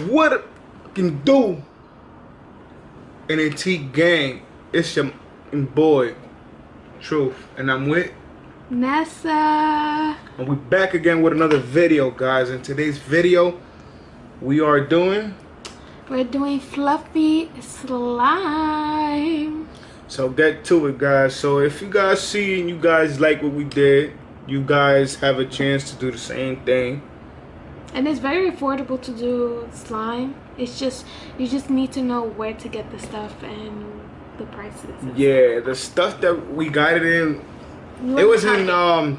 What it can do in a T gang? It's your boy Truth, and I'm with Vanessa, and we back again with another video, guys. In today's video we're doing fluffy slime. So get to it, guys. So if you guys see and you guys like what we did, you guys have a chance to do the same thing. And it's very affordable to do slime. It's just, you just need to know where to get the stuff and the prices. Yeah, the stuff that we got it in, it was in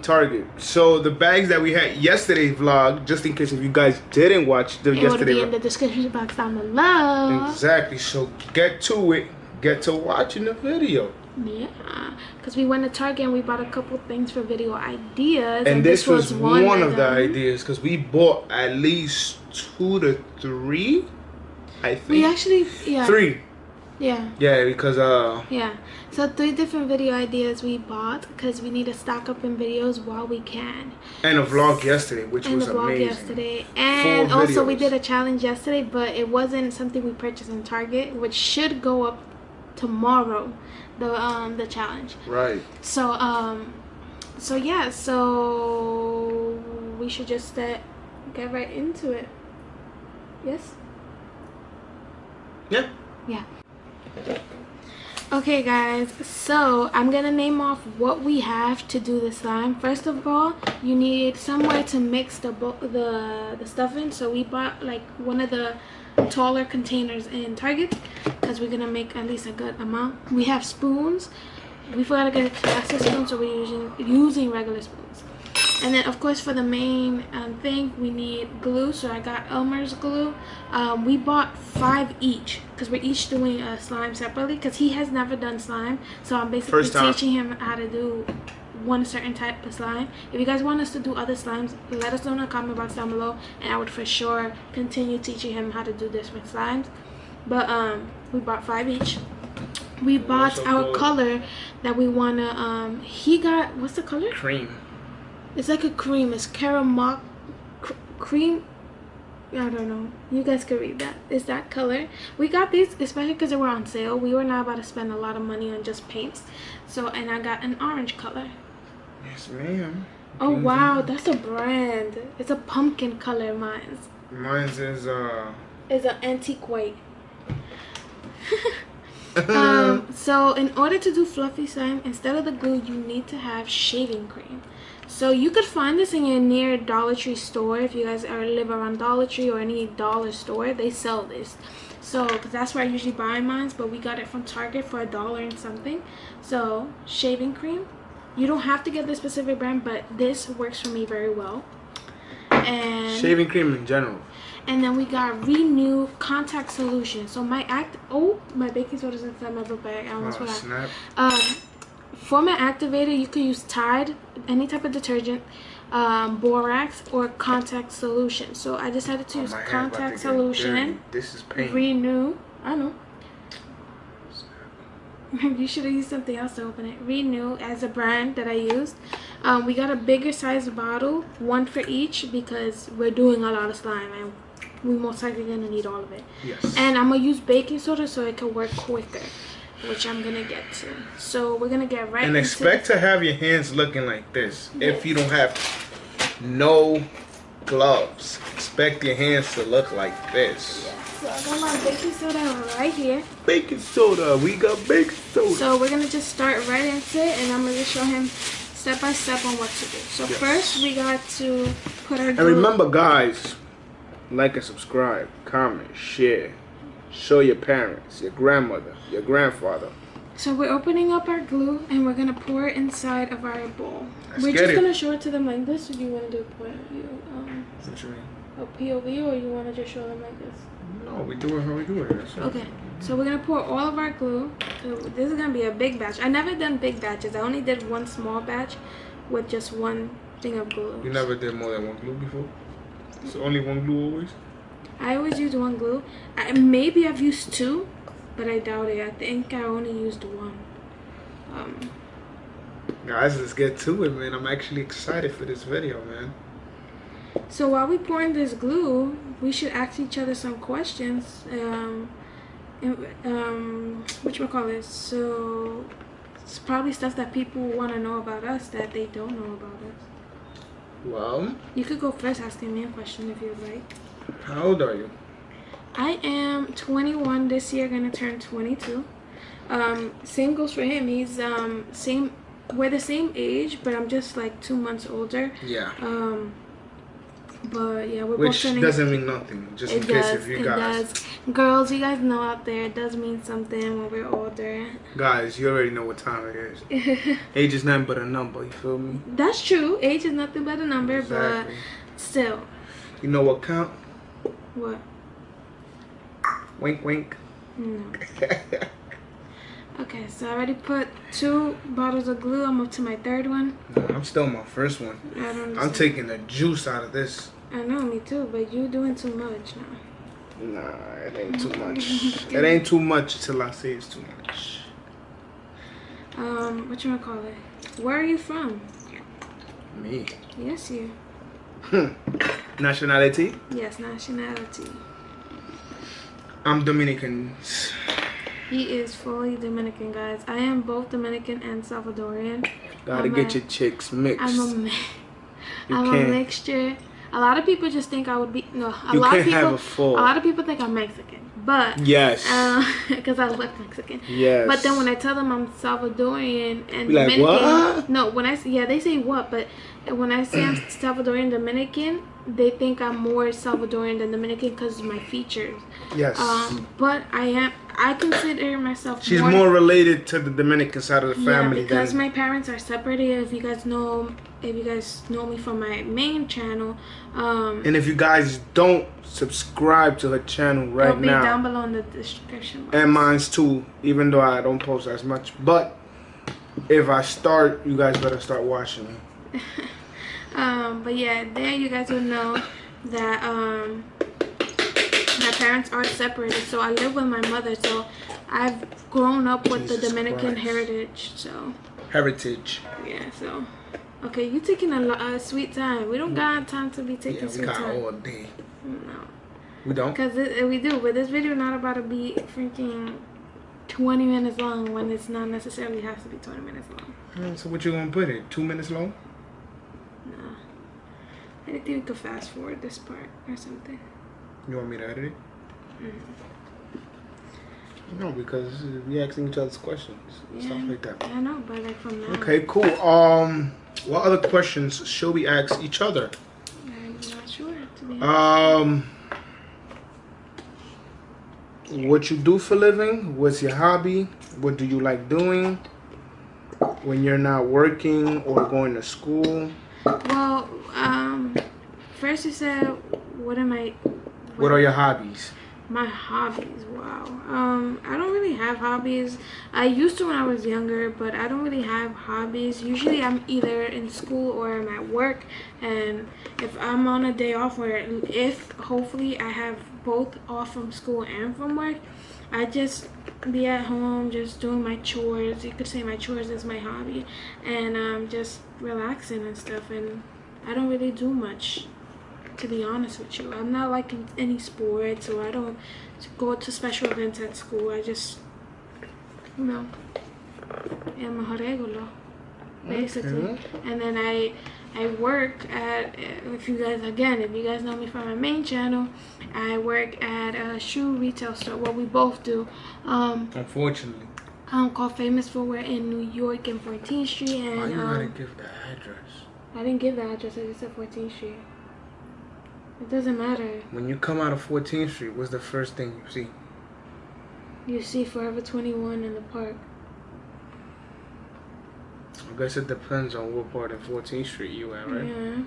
Target. So the bags that we had yesterday's vlog, just in case if you guys didn't watch the yesterday, it will be in the description box down below. Exactly. So get to it. Get to watching the video. Yeah, because we went to Target and we bought a couple things for video ideas, and this was one of the ideas, because we bought at least 2 to 3, I think. We actually, yeah, 3. Yeah. Yeah, because yeah, so 3 different video ideas we bought because we need to stock up in videos while we can. And a vlog yesterday, which was amazing. And also we did a challenge yesterday, but it wasn't something we purchased in Target, which should go up tomorrow. The challenge. Right. So so yeah, so we should just get right into it. Yes? Yeah. Yeah. Okay guys, so I'm gonna name off what we have to do the slime. First of all, you need somewhere to mix the stuff in. So we bought like one of the taller containers in Target because we're gonna make at least a good amount. We have spoons. We forgot to get a plastic spoon, so we're using regular spoons. And then of course for the main thing we need glue. So I got Elmer's glue. We bought 5 each because we're each doing a slime separately because he has never done slime, so I'm basically teaching him how to do one certain type of slime. If you guys want us to do other slimes, let us know in the comment box down below, and I would for sure continue teaching him how to do different slimes. But we bought 5 each. We bought our color that we wanna he got, what's the color? Cream. It's like a cream. It's caramel cream. I don't know. You guys can read that. It's that color. We got these especially because they were on sale. We were not about to spend a lot of money on just paints. So, and I got an orange color. Yes, ma'am. Oh wow, that's a brand. It's a pumpkin color. Mine's is it's an antique white. So in order to do fluffy slime, instead of the glue, you need to have shaving cream. So you could find this in your near Dollar Tree store. If you guys live around Dollar Tree or any dollar store, they sell this. So cause that's where I usually buy mine, but we got it from Target for $1 and something. So shaving cream, you don't have to get this specific brand, but this works for me very well. And shaving cream in general. And then we got Renew contact solution. So my baking soda's inside my book bag. I almost forgot. Snap. For my activator, you could use Tide, any type of detergent, borax, or contact solution. So I decided to use contact solution. This is paint. Renew. I know. You should have used something else to open it. Renew as a brand that I used. We got a bigger size bottle, 1 for each, because we're doing a lot of slime and we most likely gonna need all of it. Yes. And I'm gonna use baking soda so it can work quicker, which I'm gonna get to. So we're gonna get right and into expect to have your hands looking like this. Yes. If you don't have no gloves, expect your hands to look like this. Yes. So I got my baking soda right here. Baking soda, we got baking soda. So we're gonna just start right into it, and I'm gonna just show him step by step on what to do. So yes. First we got to put our glue. And remember guys, like and subscribe, comment, share, show your parents, your grandmother, your grandfather, So we're opening up our glue and we're gonna pour it inside of our bowl. We're just gonna show it to them like this, or do you want to do a point of view? What you mean? A POV, or you want to just show them like this? No, we do it how we do it. Okay, so we're gonna pour all of our glue. So this is gonna be a big batch. I never done big batches. I only did one small batch with just one thing of glue. You never did more than one glue before? It's only one glue always? I always use one glue. Maybe I've used two, but I doubt it. I think I only used one. Guys, let's get to it, man. I'm actually excited for this video, man. So while we pouring this glue, we should ask each other some questions. Whatchamacallit? So it's probably stuff that people want to know about us that they don't know about us. Well, you could go first asking me a question if you'd like. How old are you? I am 21 this year, gonna turn 22. Same goes for him. He's same. We're the same age, but I'm just like 2 months older. Yeah. But yeah, we're Which both turning. Which doesn't mean nothing. Just in case if you guys. It does. Girls, you guys know out there, it does mean something when we're older. Guys, you already know what time it is. Age is nothing but a number. You feel me? That's true. Age is nothing but a number, exactly. But still. You know what count? What? Wink, wink. No. Okay, so I already put 2 bottles of glue. I'm up to my 3rd one. No, I'm still on my 1st one. I'm taking the juice out of this. I know, me too, but you doing too much now. Nah, it ain't too much. It ain't too much till I say it's too much. Whatchamacallit? Where are you from? Me? Yes, you. Nationality? Yes, nationality. I'm Dominican. He is fully Dominican, guys. I am both Dominican and Salvadorian. Gotta get your chicks mixed. I'm a mixture. A lot of people just think I would be a lot of people think I'm Mexican, but yes, because I look Mexican. Yes. But then when I tell them I'm Salvadorian and like, Dominican, what? No, they say what, but when I say I'm Salvadorian Dominican, they think I'm more Salvadorian than Dominican because of my features. Yes. But I consider myself. She's more related to the Dominican side of the family. Yeah, because my parents are separated. If you guys know me from my main channel, and if you guys don't subscribe to her channel right now, it'll be down below in the description box. And mine's too, even though I don't post as much. But if I start, you guys better start watching me. But yeah, there you guys will know that my parents are separated, so I live with my mother, so I've grown up with the Dominican heritage. So yeah, so okay, you taking a sweet time. We don't got time to be taking sweet time. We got all day. No, we don't, because we do, but this video not about to be freaking 20 minutes long when it's not necessarily has to be 20 minutes long. So what you gonna put it? 2 minutes long? No, I think we could fast forward this part or something. You want me to edit it? Mm-hmm. No, because we asking each other's questions, stuff like that. I know, but like from now. Okay, cool. What other questions should we ask each other? I'm not sure, to be honest. What you do for a living? What's your hobby? What do you like doing when you're not working or going to school? Well, first you said, what are your hobbies? My hobbies, wow. I don't really have hobbies. I used to when I was younger, but I don't really have hobbies. Usually I'm either in school or I'm at work, and if I'm on a day off, hopefully I have both off from school and from work, I just be at home just doing my chores. You could say my chores is my hobby, and just relaxing and stuff, and I don't really do much, to be honest with you. I'm not like in any sports, or I don't go to special events at school. I just, am a regular, basically. Okay. And then I work at, if you guys know me from my main channel, I work at a shoe retail store. Well, we both do. Unfortunately. Called Famous Footwear in New York and 14th Street. And why you gotta give the address? I didn't give the address. I just said 14th Street. It doesn't matter. When you come out of 14th Street, what's the first thing you see? You see Forever 21 in the park. guess it depends on what part of 14th Street you at, right? Yeah.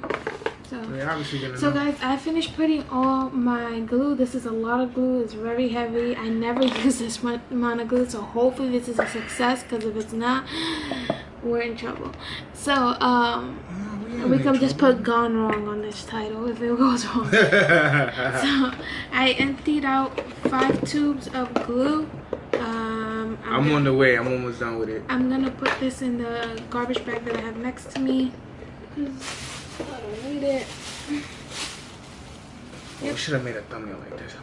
So, We're obviously gonna so know. guys, I finished putting all my glue. This is a lot of glue. It's very heavy. I never use this much amount of glue, so hopefully this is a success, because if it's not, we're in trouble. So, we can just put "gone wrong" on this title if it goes wrong. So, I emptied out 5 tubes of glue. I'm on the way. I'm almost done with it. I'm gonna put this in the garbage bag that I have next to me. I don't need it. We should have made a thumbnail like this.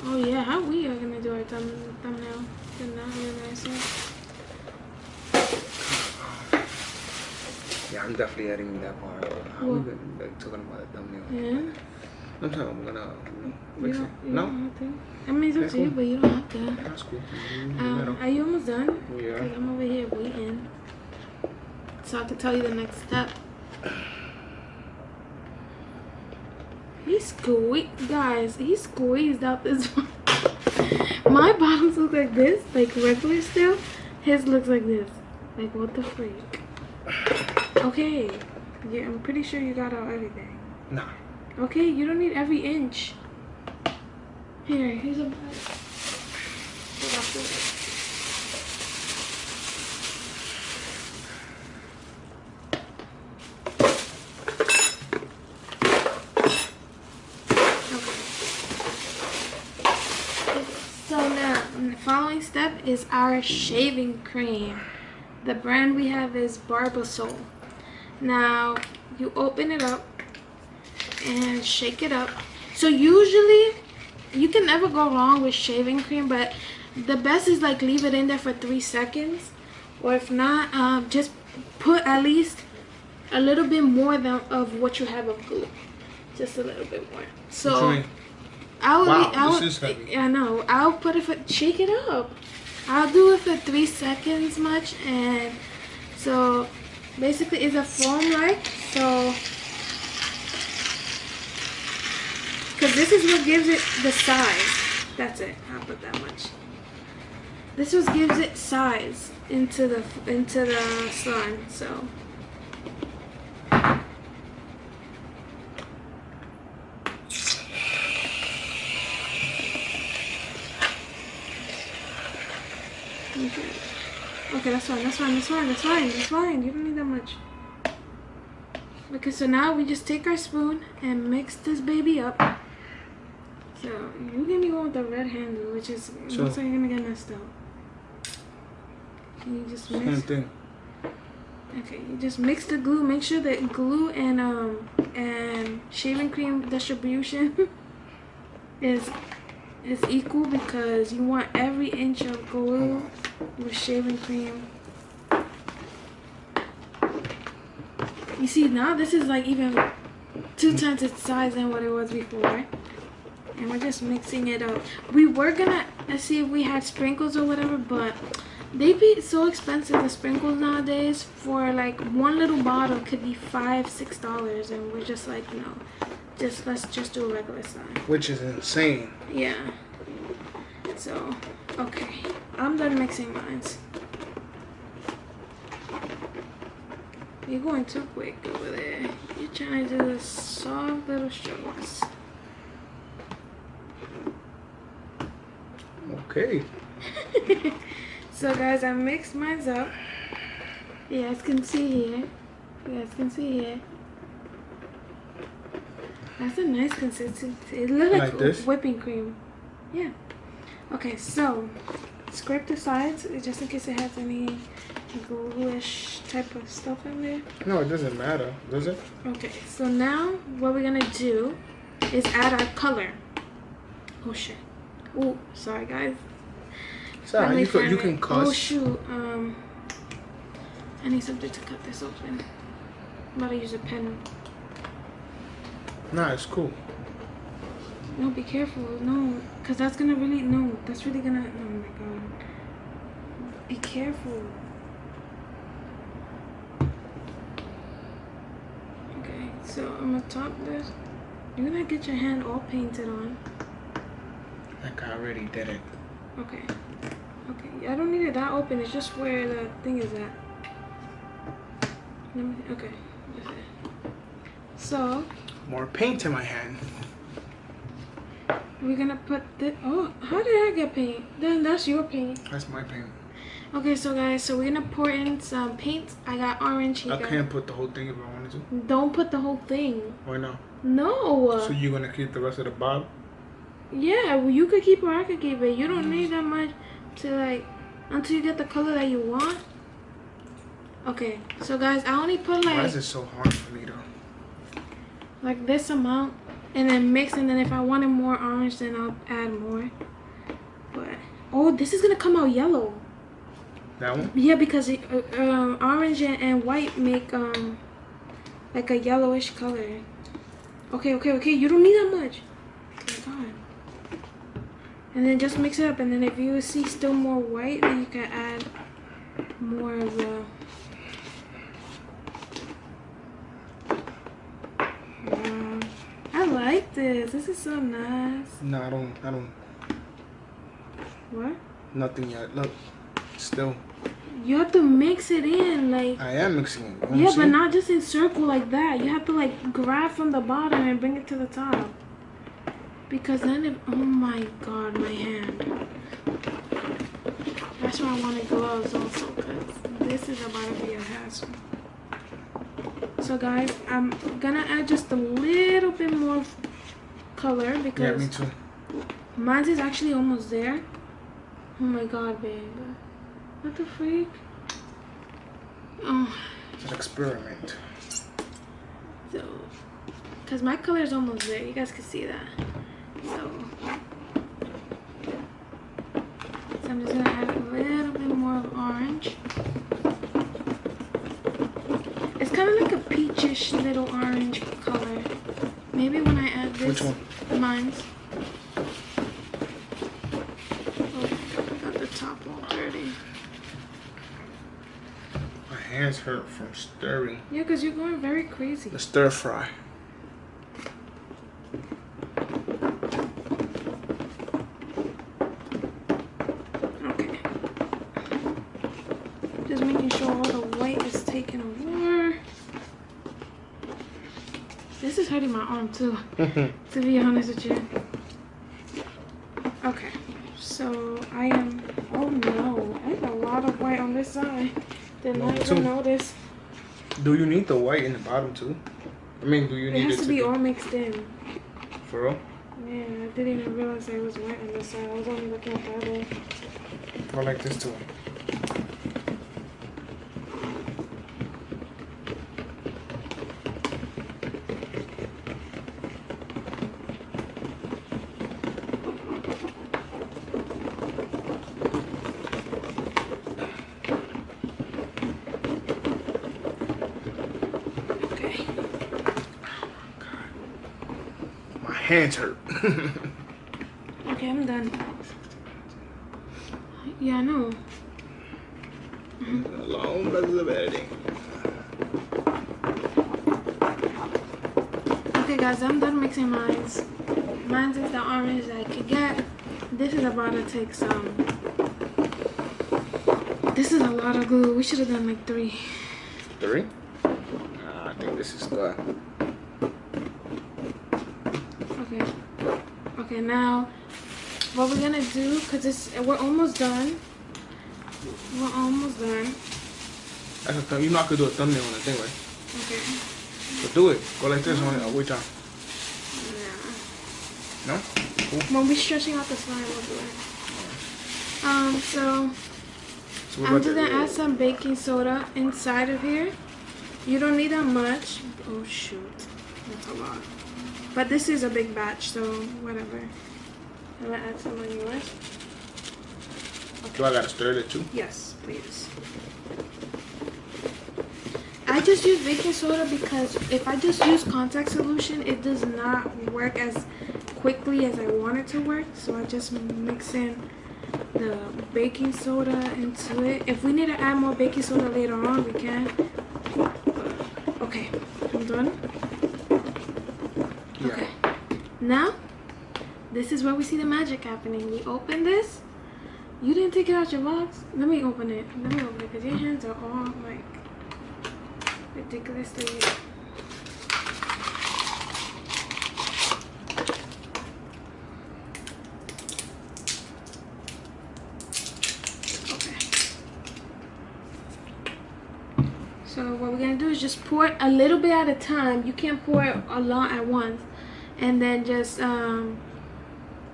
Oh yeah, how we are gonna do our thumbnail? Did not realize it. Yeah, I'm definitely editing that part. How we gonna like talking about a thumbnail? Yeah. I'm talking. I'm gonna mix it. You No. don't have to. I mean, it's up to you, but you don't have to. That's cool. Are you almost done? Yeah. Because I'm over here waiting. So I can tell you the next step. Guys, he squeezed out this one. My bottles look like this, like regular still. His looks like this. Like, what the freak? Okay. Yeah, I'm pretty sure you got out everything. Nah. Okay, you don't need every inch. Here's a bag. So now, the following step is our shaving cream. The brand we have is Barbasol. Now, you open it up and shake it up. So usually, you can never go wrong with shaving cream, but the best is like leave it in there for 3 seconds. Or if not, just put at least a little bit more of what you have of glue. Just a little bit more. So This is heavy. I know. I'll put it for, shake it up. I'll do it for 3 seconds much, and so basically it's a foam like, so because this is what gives it the size. That's it. I'll put that much. This is what gives it size into the slime. So. Okay, that's fine. You don't need that much. Okay, so now we just take our spoon and mix this baby up. So you're gonna go with the red handle, which is looks like you're gonna get messed up. Can you just mix? Same thing. Okay, you just mix the glue. Make sure that glue and shaving cream distribution is equal, because you want every inch of glue with shaving cream. You see, now this is like even 2 times its size than what it was before. And we're just mixing it up. We were gonna see if we had sprinkles or whatever, but they be so expensive, the sprinkles nowadays. For like one little bottle could be $5-6, and we're just like, no, let's just do a regular slime. Which is insane. Yeah. So, okay, I'm done mixing mine. You're going too quick over there. You're trying to do the soft little strokes. Okay. So guys, I mixed mine up. You guys can see here. That's a nice consistency. It looks like this? whipping cream. Yeah. Okay, so scrape the sides just in case it has any glue-ish type of stuff in there. No, it doesn't matter, does it? Okay, so now what we're gonna do is add our color. Oh shit. Oh, sorry guys. Sorry, you can cuss. Oh shoot. I need something to cut this open. I'm about to use a pen. Nah, it's cool. No, be careful. No, because that's gonna really, no, that's really gonna, oh my god. Be careful. Okay, so I'm gonna top this. You're gonna get your hand all painted on. Like I already did it. Okay. Okay, I don't need it that open. It's just where the thing is at. Okay. So more paint in my hand. We're gonna put the. Oh, how did I get paint? Then that's your paint. That's my paint. Okay, so guys, so we're gonna pour in some paint. I got orange. I can't put the whole thing if I wanted to. Don't put the whole thing. Why not? No. So you're gonna keep the rest of the bottle? Yeah, well, you could keep it or I could keep it. You don't need that much to like until you get the color that you want. Okay, so guys, I only put like. Why is it so hard for me though? Like this amount, and then mix, and then if I wanted more orange, then I'll add more. But oh, this is gonna come out yellow. That one? Yeah, because it, orange and white make like a yellowish color. Okay. You don't need that much. Oh my God. And then just mix it up, and then if you see still more white, then you can add more of the. Wow, I like this. This is so nice. No, I don't. What? Nothing yet. Look, still. You have to mix it in, like. I am mixing it. Yeah, but not just in circle like that. You have to like grab from the bottom and bring it to the top. Because then if, oh my God, my hand. That's why I wanted gloves also, because this is about to be a hassle. So guys, I'm gonna add just a little bit more color because yeah, me too. mine is actually almost there. Oh my God, babe. What the freak? Oh. It's an experiment. So, because my color is almost there. You guys can see that. So I'm just gonna add a little bit more of orange. It's kind of like a peachish little orange color. Maybe when I add this. Which one? Mine's. Oh, I got the top all dirty. My hands hurt from stirring. Yeah, because you're going very crazy. The stir fry. Okay. Just making sure all the white is taken over. This is hurting my arm too, to be honest with you. Okay, so I am, oh no, I got a lot of white on this side. Did not even notice. Do you need the white in the bottom too? I mean, do you need it has to be all mixed in. For real? Yeah, I didn't even realize there was white on this side. I was only looking at the other. I like this too. Hands hurt. Okay, I'm done. Yeah, I know. Long process of editing. Okay, guys, I'm done mixing mine. Mine is the orange that I could get. This is about to take some. This is a lot of glue. We should have done like 3. 3? I think this is good. Okay, now what we're gonna do, because we're almost done. We're almost done. That's a thumb. You know I could do a thumbnail on that thing, right? Okay. But do it. Go like this on it. Which time? Yeah. No? Cool. When we're stretching out the slime, we'll do it. So I'm just gonna add some baking soda inside of here. You don't need that much. Oh shoot, that's a lot. But this is a big batch, so whatever. I'm gonna add some on yours. Do I gotta stir it too? Yes, please. I just use baking soda because if I just use contact solution, it does not work as quickly as I want it to work. So I just mix in the baking soda into it. If we need to add more baking soda later on, we can. Okay, I'm done. Yeah. Okay, now this is where we see the magic happening. We open this. You didn't take it out your box. Let me open it. Let me open it because your hands are all like. ridiculously. Okay. So what we're gonna do is just pour it a little bit at a time. You can't pour it a lot at once, and then just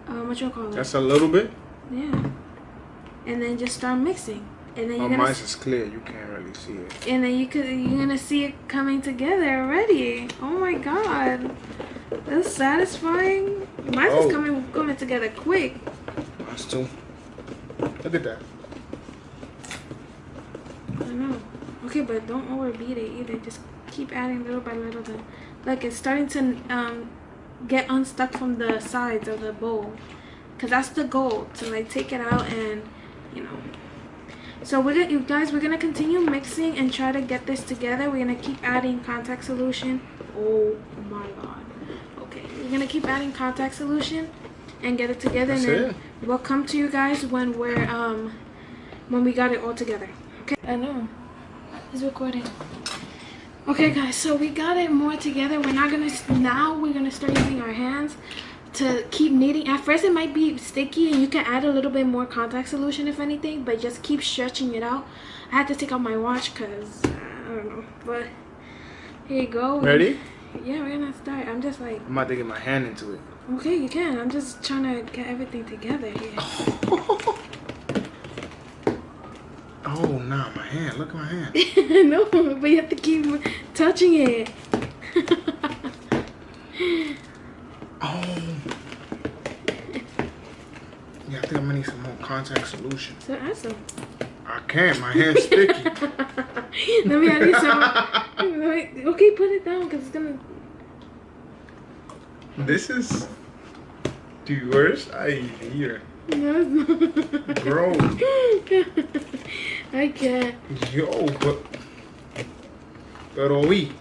what you call it? That's a little bit. Yeah. And then just start mixing. And then Oh, you're mine is clear. You can't really see it. And then you're gonna see it coming together already. Oh my god, that's satisfying. Mine is coming together quick. Mine's too. Look at that. I know. Okay, but don't overbeat it either. Just keep adding little by little. Then, like it's starting to get unstuck from the sides of the bowl, cause that's the goal, to like take it out and you know. So we're gonna continue mixing and try to get this together. We're gonna keep adding contact solution. Oh my god. Okay, we're gonna keep adding contact solution and get it together. That's and then it. we'll come to you guys when we got it all together. Okay. I know. It's recording. Okay guys, so we got it more together. We're gonna start using our hands to keep kneading. At first it might be sticky and you can add a little bit more contact solution if anything, but just keep stretching it out. I had to take out my watch because I don't know, but here you go. Ready? Yeah, we're gonna start. I'm just like, I'm about to get my hand into it. okay, you can. I'm just trying to get everything together here. Oh, nah, my hand. Look at my hand. No, but you have to keep touching it. Oh. Yeah, I think I'm gonna need some more contact solution. So add some. I can't. My hand's sticky. Let me add you some. Okay, put it down because it's gonna. This is the worst idea. No, it's not. Bro. I can't. Yo, but we.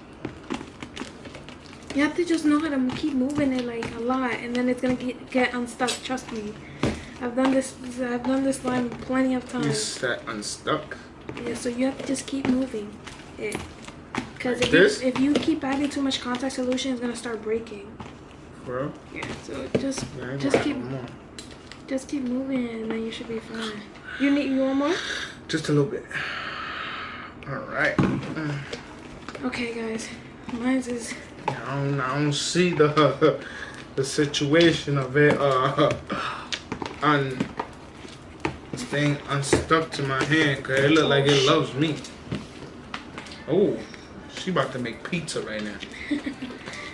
You have to just know how to keep moving it like a lot, and then it's gonna get unstuck. Trust me, I've done this slime plenty of times. Is that unstuck? Yeah, so you have to just keep moving it, because Like if you keep adding too much contact solution, it's gonna start breaking. For real? Yeah, so just keep moving, and then you should be fine. You want more? Just a little bit. All right. Okay, guys, mine's is. I don't see the situation of it staying unstuck to my hand, cause it look like it loves me. Oh, she about to make pizza right now.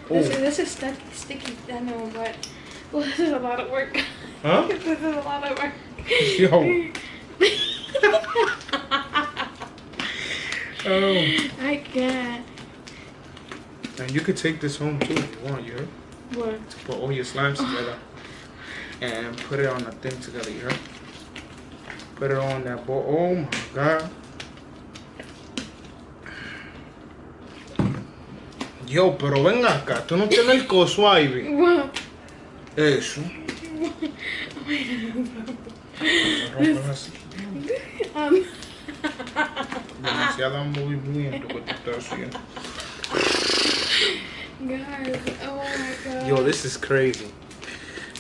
This is sticky, I know, but this is a lot of work. Huh? This is a lot of work. Yo. Oh. I can't. And you could take this home too if you want, you heard? What? To put all your slimes together and put it on the thing together, you heard? Put it on that bowl. Oh my god. Yo, pero venga acá, tú no tienes el coso ahí. What? Eso. Demasiado movimiento que tú estás haciendo. Guys, oh my god. Yo, this is crazy.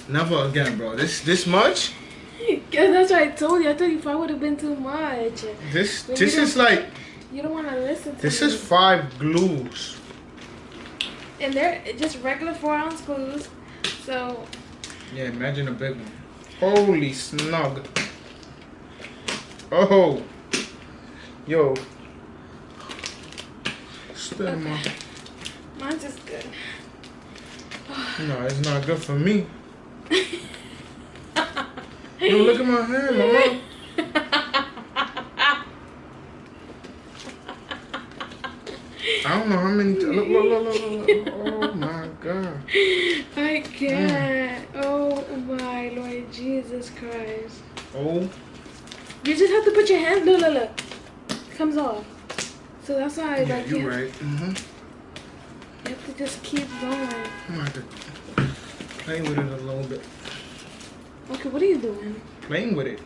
Never again, bro. This much? Yeah, that's what I told you. I told you if I would have been too much. This is like. You don't want to listen to This me. is 5 glues. And they're just regular 4-ounce glues. So. Yeah, imagine a big one. Holy snug. Oh. Yo. Still, Okay. Mine's just good. No, it's not good for me. Yo, look at my hand, mama. I don't know how many. Look. Oh my god. I can't. Oh my Lord Jesus Christ. Oh. You just have to put your hand. Look. It comes off. So that's why Yeah, like you're right. You have to just keep going. I'm gonna have to play with it a little bit. Okay, what are you doing? Playing with it.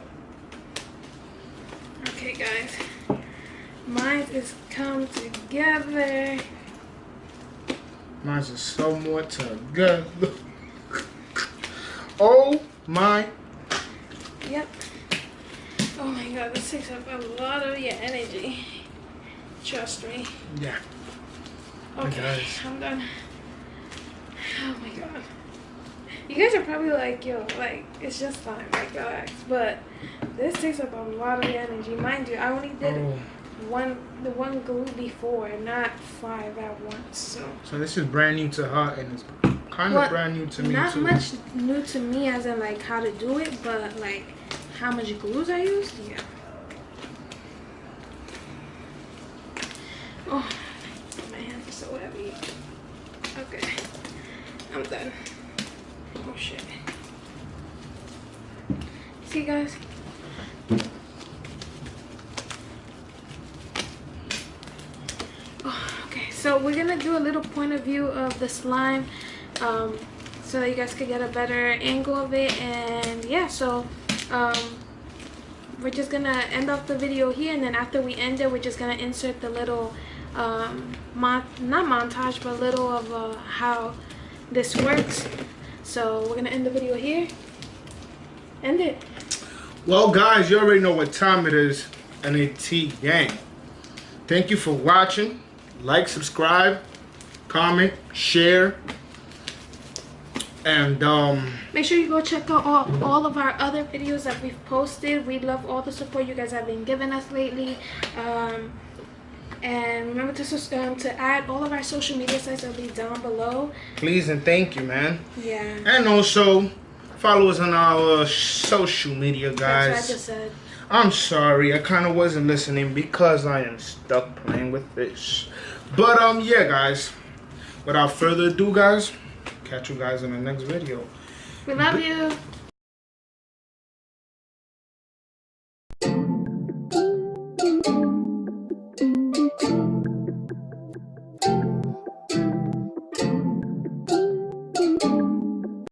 Okay, guys. Mine is come together. Mine's is somewhat together. Oh my. Yep. Oh my god, this takes up a lot of your energy. Trust me. Yeah. Okay, I'm done. Oh my god. You guys are probably like, yo, like, it's just time, like, relax. But this takes up a lot of your energy. Mind you, I only did the one glue before, not 5 at once. So this is brand new to her, and it's kind of brand new to me not too. Not much new to me as in like how to do it, but like how much glues I used, yeah. Oh, my hands are so heavy. Okay, I'm done. Oh shit. See, guys. Oh, okay, so we're gonna do a little point of view of the slime, so that you guys could get a better angle of it. And yeah, so we're just gonna end off the video here, and then after we end it, we're just gonna insert the little not montage, but little of how this works. So we're gonna end the video here. End it. Well, guys, you already know what time it is. NAT gang. Thank you for watching. Like, subscribe, comment, share, and make sure you go check out all of our other videos that we've posted. We love all the support you guys have been giving us lately. And remember to add all of our social media sites that'll be down below. Please and thank you, man. Yeah. And also follow us on our social media, guys. That's what I just said. I'm sorry, I kind of wasn't listening because I am stuck playing with this. But yeah, guys. Without further ado, guys, catch you guys in the next video. We love you.